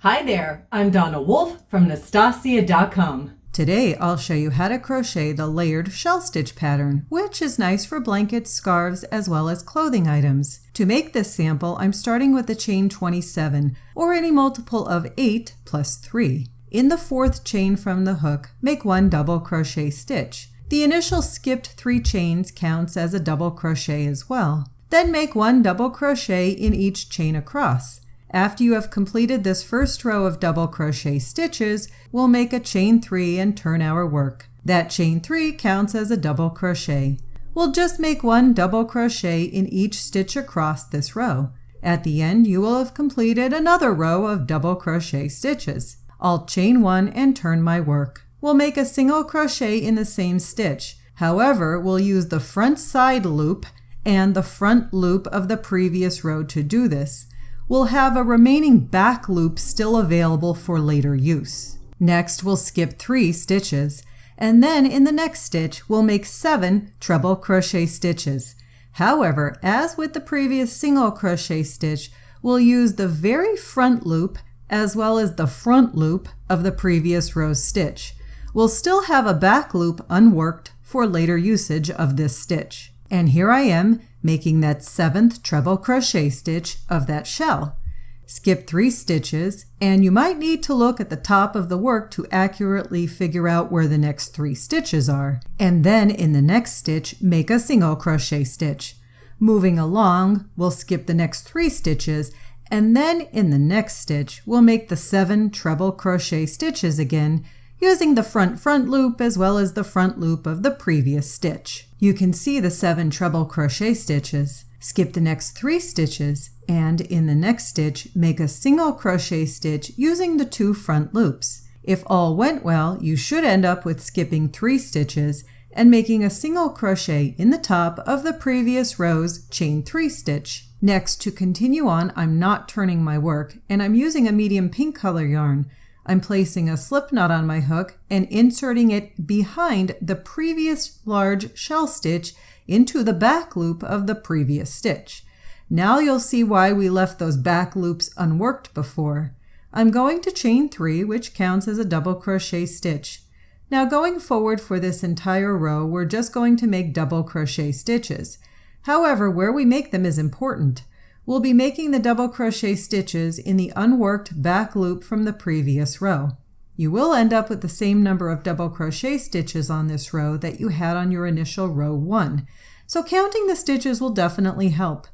Hi there, I'm Donna Wolfe from Naztazia.com. Today I'll show you how to crochet the layered shell stitch pattern, which is nice for blankets, scarves, as well as clothing items. To make this sample, I'm starting with the chain 27, or any multiple of 8 plus 3. In the fourth chain from the hook, make 1 double crochet stitch. The initial skipped 3 chains counts as a double crochet as well. Then make 1 double crochet in each chain across. After you have completed this first row of double crochet stitches, we'll make a chain 3 and turn our work. That chain 3 counts as a double crochet. We'll just make 1 double crochet in each stitch across this row. At the end, you will have completed another row of double crochet stitches. I'll chain 1 and turn my work. We'll make a single crochet in the same stitch. However, we'll use the front side loop and the front loop of the previous row to do this. We'll have a remaining back loop still available for later use. Next, we'll skip 3 stitches, and then in the next stitch, we'll make 7 treble crochet stitches. However, as with the previous single crochet stitch, we'll use the very front loop as well as the front loop of the previous row's stitch. We'll still have a back loop unworked for later usage of this stitch. And here I am making that 7th treble crochet stitch of that shell. Skip 3 stitches, and you might need to look at the top of the work to accurately figure out where the next 3 stitches are. And then in the next stitch, make a single crochet stitch. Moving along, we'll skip the next 3 stitches, and then in the next stitch, we'll make the 7 treble crochet stitches again, using the front loop as well as the front loop of the previous stitch. You can see the 7 treble crochet stitches. Skip the next 3 stitches, and in the next stitch, make a single crochet stitch using the 2 front loops. If all went well, you should end up with skipping 3 stitches and making a single crochet in the top of the previous row's chain 3 stitch. Next, to continue on, I'm not turning my work, and I'm using a medium pink color yarn. I'm placing a slip knot on my hook and inserting it behind the previous large shell stitch into the back loop of the previous stitch. Now you'll see why we left those back loops unworked before. I'm going to chain 3, which counts as a double crochet stitch. Now going forward for this entire row, we're just going to make double crochet stitches. However, where we make them is important. We'll be making the double crochet stitches in the unworked back loop from the previous row. You will end up with the same number of double crochet stitches on this row that you had on your initial row 1. So counting the stitches will definitely help.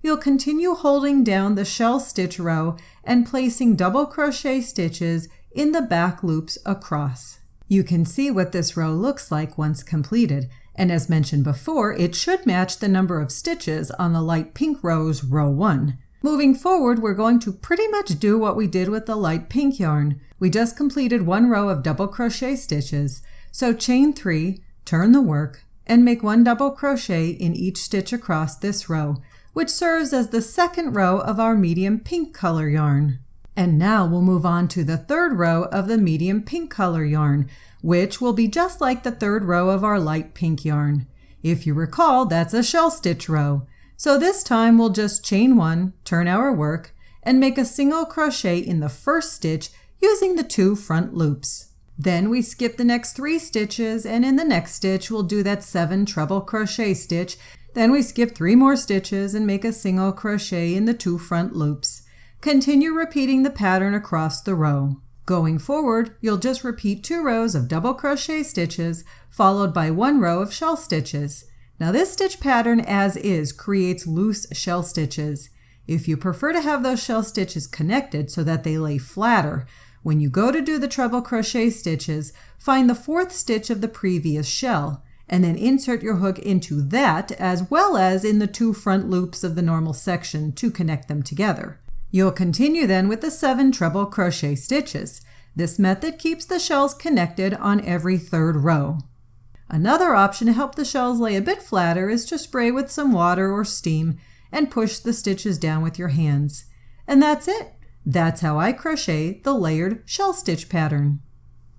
You'll continue holding down the shell stitch row and placing double crochet stitches in the back loops across. You can see what this row looks like once completed. And as mentioned before, it should match the number of stitches on the light pink row's row 1. Moving forward, we're going to pretty much do what we did with the light pink yarn. We just completed 1 row of double crochet stitches. So chain 3, turn the work, and make 1 double crochet in each stitch across this row, which serves as the second row of our medium pink color yarn. And now we'll move on to the 3rd row of the medium pink color yarn, which will be just like the 3rd row of our light pink yarn. If you recall, that's a shell stitch row. So this time we'll just chain 1, turn our work, and make a single crochet in the first stitch using the 2 front loops. Then we skip the next 3 stitches, and in the next stitch we'll do that 7 treble crochet stitch. Then we skip 3 more stitches and make a single crochet in the 2 front loops. Continue repeating the pattern across the row. Going forward, you'll just repeat 2 rows of double crochet stitches followed by 1 row of shell stitches. Now this stitch pattern as is creates loose shell stitches. If you prefer to have those shell stitches connected so that they lay flatter, when you go to do the treble crochet stitches, find the 4th stitch of the previous shell and then insert your hook into that as well as in the 2 front loops of the normal section to connect them together. You'll continue then with the 7 treble crochet stitches. This method keeps the shells connected on every 3rd row. Another option to help the shells lay a bit flatter is to spray with some water or steam and push the stitches down with your hands. And that's it. That's how I crochet the layered shell stitch pattern.